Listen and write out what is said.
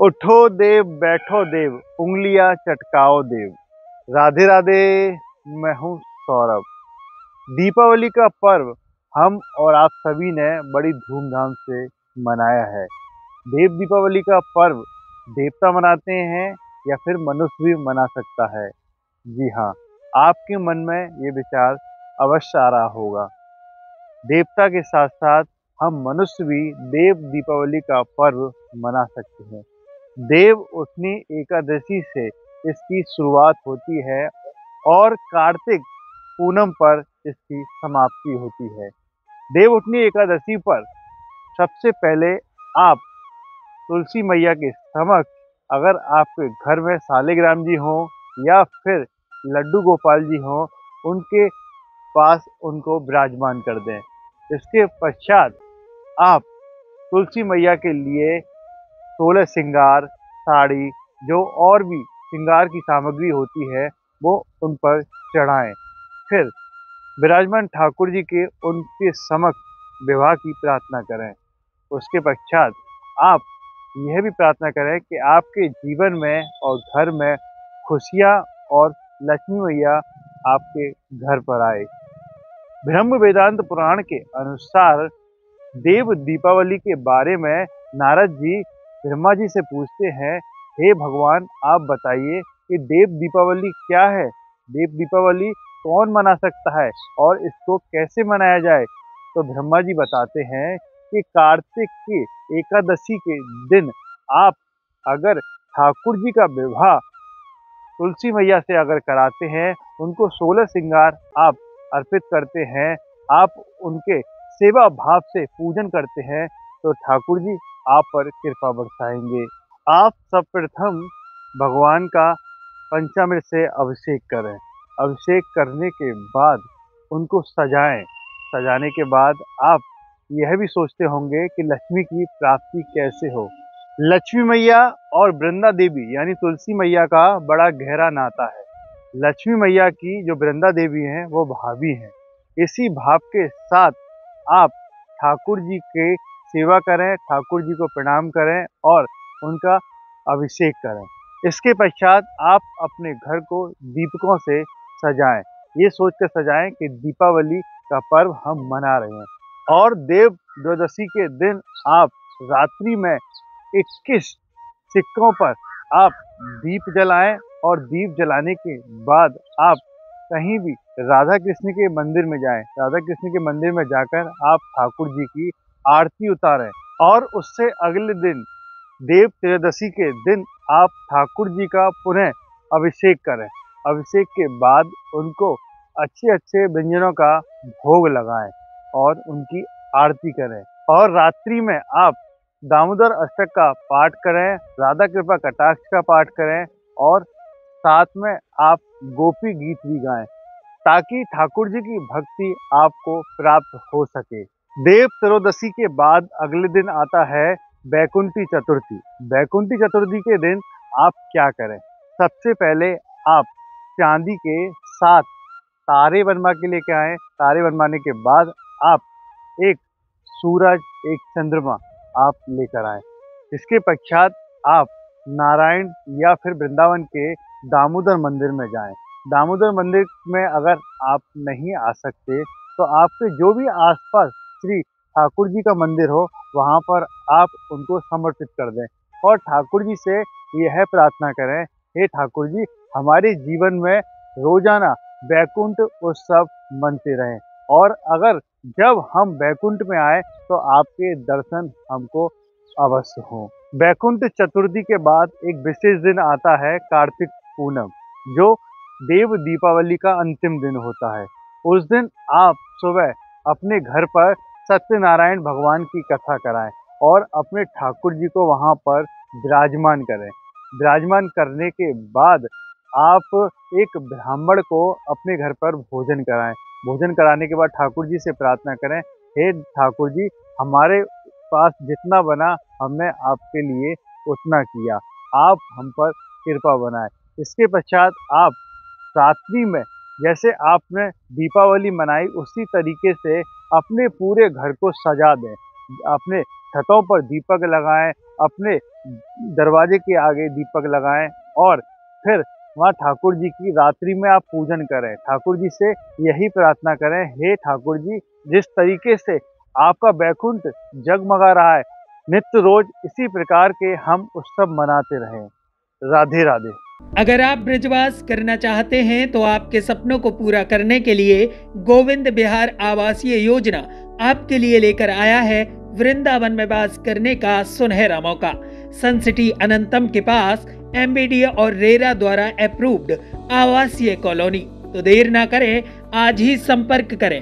उठो देव बैठो देव, उंगलियां चटकाओ देव। राधे राधे। मैं हूँ सौरभ। दीपावली का पर्व हम और आप सभी ने बड़ी धूमधाम से मनाया है। देव दीपावली का पर्व देवता मनाते हैं या फिर मनुष्य भी मना सकता है। जी हाँ, आपके मन में ये विचार अवश्य आ रहा होगा। देवता के साथ साथ हम मनुष्य भी देव दीपावली का पर्व मना सकते हैं। देव उठनी एकादशी से इसकी शुरुआत होती है और कार्तिक पूनम पर इसकी समाप्ति होती है। देव उठनी एकादशी पर सबसे पहले आप तुलसी मैया के समक्ष, अगर आपके घर में सालिग्राम जी हों या फिर लड्डू गोपाल जी हों, उनके पास उनको विराजमान कर दें। इसके पश्चात आप तुलसी मैया के लिए 16 श्रृंगार, साड़ी, जो और भी श्रृंगार की सामग्री होती है वो उन पर चढ़ाएं। फिर विराजमान ठाकुर जी के उनके समक्ष विवाह की प्रार्थना करें। उसके पश्चात आप यह भी प्रार्थना करें कि आपके जीवन में और घर में खुशियाँ और लक्ष्मी मैया आपके घर पर आए। ब्रह्म वेदांत पुराण के अनुसार देव दीपावली के बारे में नारद जी ब्रह्मा जी से पूछते हैं, हे भगवान आप बताइए कि देव दीपावली क्या है? देव दीपावली कौन मना सकता है और इसको कैसे मनाया जाए? तो ब्रह्मा जी बताते हैं कि कार्तिक की एकादशी के दिन आप अगर ठाकुर जी का विवाह तुलसी मैया से अगर कराते हैं, उनको 16 श्रृंगार आप अर्पित करते हैं, आप उनके सेवा भाव से पूजन करते हैं, तो ठाकुर जी आप पर कृपा बरसाएंगे। आप सर्वप्रथम भगवान का पंचामृत से अभिषेक करें। अभिषेक करने के बाद उनको सजाएं। सजाने के बाद आप यह भी सोचते होंगे कि लक्ष्मी की प्राप्ति कैसे हो। लक्ष्मी मैया और वृंदा देवी यानी तुलसी मैया का बड़ा गहरा नाता है। लक्ष्मी मैया की जो वृंदा देवी हैं वो भाभी हैं। इसी भाव के साथ आप ठाकुर जी के सेवा करें, ठाकुर जी को प्रणाम करें और उनका अभिषेक करें। इसके पश्चात आप अपने घर को दीपकों से सजाएं। ये सोचकर सजाएं कि दीपावली का पर्व हम मना रहे हैं। और देव द्वादशी के दिन आप रात्रि में 21 सिक्कों पर आप दीप जलाएं और दीप जलाने के बाद आप कहीं भी राधा कृष्ण के मंदिर में जाएं। राधा कृष्ण के मंदिर में जाकर आप ठाकुर जी की आरती उतारें और उससे अगले दिन देव त्रयोदशी के दिन आप ठाकुर जी का पुनः अभिषेक करें। अभिषेक के बाद उनको अच्छे अच्छे व्यंजनों का भोग लगाएं और उनकी आरती करें। और रात्रि में आप दामोदर अष्टक का पाठ करें, राधा कृपा कटाक्ष का पाठ करें और साथ में आप गोपी गीत भी गाएं, ताकि ठाकुर जी की भक्ति आपको प्राप्त हो सके। देव त्रयोदशी के बाद अगले दिन आता है बैकुंठी चतुर्थी। बैकुंठी चतुर्थी के दिन आप क्या करें? सबसे पहले आप चांदी के 7 तारे बनवा के लेके आए। तारे बनवाने के बाद आप एक सूरज, एक चंद्रमा आप लेकर आए। इसके पश्चात आप नारायण या फिर वृंदावन के दामोदर मंदिर में जाएं। दामोदर मंदिर में अगर आप नहीं आ सकते तो आपके जो भी आसपास श्री ठाकुर जी का मंदिर हो, वहां पर आप उनको समर्पित कर दें और ठाकुर जी से यह प्रार्थना करें, हे ठाकुर जी हमारे जीवन में रोजाना बैकुंठ उत्सव मनते रहें और अगर जब हम बैकुंठ में आए तो आपके दर्शन हमको अवश्य हो। बैकुंठ चतुर्थी के बाद एक विशेष दिन आता है कार्तिक पूनम, जो देव दीपावली का अंतिम दिन होता है। उस दिन आप सुबह अपने घर पर सत्यनारायण भगवान की कथा कराएं और अपने ठाकुर जी को वहां पर विराजमान करें। विराजमान करने के बाद आप एक ब्राह्मण को अपने घर पर भोजन कराएं। भोजन कराने के बाद ठाकुर जी से प्रार्थना करें, हे ठाकुर जी हमारे पास जितना बना हमने आपके लिए उतना किया, आप हम पर कृपा बनाएं। इसके पश्चात आप रात्रि में जैसे आपने दीपावली मनाई उसी तरीके से अपने पूरे घर को सजा दें। अपने छतों पर दीपक लगाएं, अपने दरवाजे के आगे दीपक लगाएं और फिर वहाँ ठाकुर जी की रात्रि में आप पूजन करें। ठाकुर जी से यही प्रार्थना करें, हे ठाकुर जी, जिस तरीके से आपका बैकुंठ जगमगा रहा है नित्य रोज, इसी प्रकार के हम उत्सव मनाते रहें। राधे राधे। अगर आप ब्रजवास करना चाहते हैं तो आपके सपनों को पूरा करने के लिए गोविंद विहार आवासीय योजना आपके लिए लेकर आया है वृंदावन में वास करने का सुनहरा मौका। सन सिटी अनंतम के पास एमबीडीए और रेरा द्वारा अप्रूव्ड आवासीय कॉलोनी। तो देर ना करें, आज ही संपर्क करें